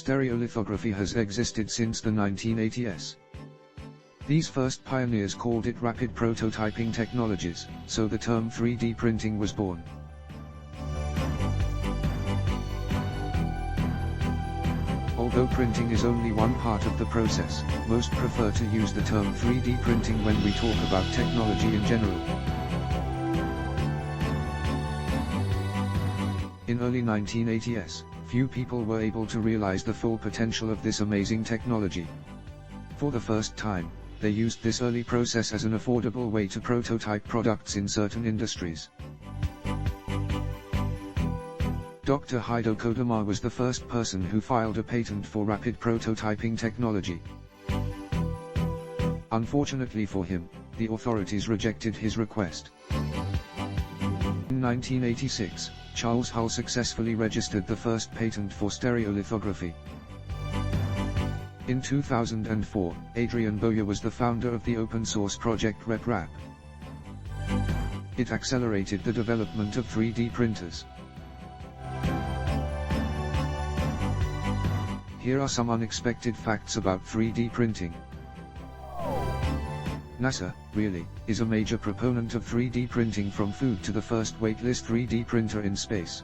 Stereolithography has existed since the 1980s. These first pioneers called it rapid prototyping technologies, so the term 3D printing was born. Although printing is only one part of the process, most prefer to use the term 3D printing when we talk about technology in general. In early 1980s, few people were able to realize the full potential of this amazing technology. For the first time, they used this early process as an affordable way to prototype products in certain industries. Dr. Hideo Kodama was the first person who filed a patent for rapid prototyping technology. Unfortunately for him, the authorities rejected his request. In 1986, Charles Hull successfully registered the first patent for stereolithography. In 2004, Adrian Bowyer was the founder of the open-source project RepRap. It accelerated the development of 3D printers. Here are some unexpected facts about 3D printing. NASA, really, is a major proponent of 3D printing, from food to the first weightless 3D printer in space.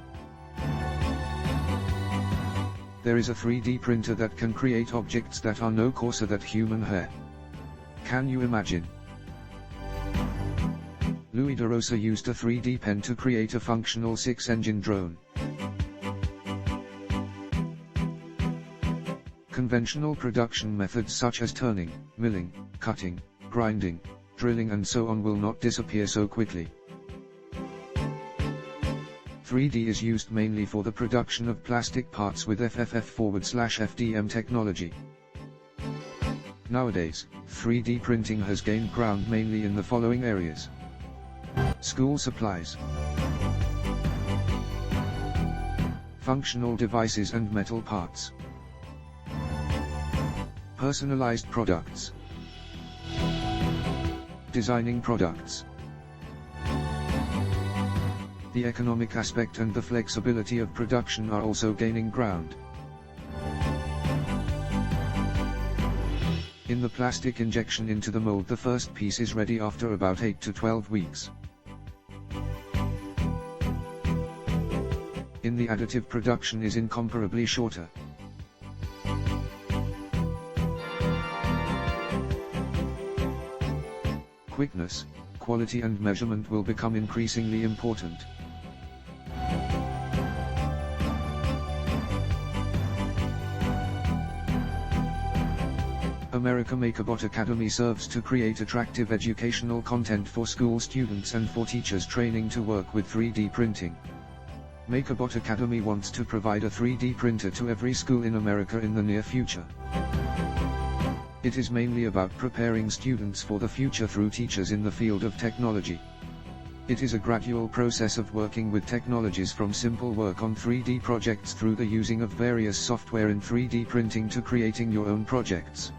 There is a 3D printer that can create objects that are no coarser than human hair. Can you imagine? Louis DeRosa used a 3D pen to create a functional 6-engine drone. Conventional production methods such as turning, milling, cutting, grinding, drilling and so on will not disappear so quickly. 3D is used mainly for the production of plastic parts with FFF/FDM technology. Nowadays, 3D printing has gained ground mainly in the following areas: school supplies, functional devices and metal parts, personalized products, designing products. The economic aspect and the flexibility of production are also gaining ground. In the plastic injection into the mold, the first piece is ready after about 8 to 12 weeks. In the additive production is incomparably shorter. Quickness, quality and measurement will become increasingly important. America MakerBot Academy serves to create attractive educational content for school students and for teachers training to work with 3D printing. MakerBot Academy wants to provide a 3D printer to every school in America in the near future. It is mainly about preparing students for the future through teachers in the field of technology. It is a gradual process of working with technologies, from simple work on 3D projects through the using of various software in 3D printing to creating your own projects.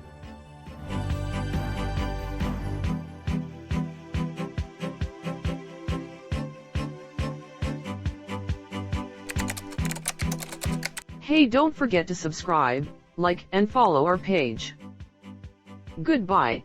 Hey, don't forget to subscribe, like, and follow our page. Goodbye.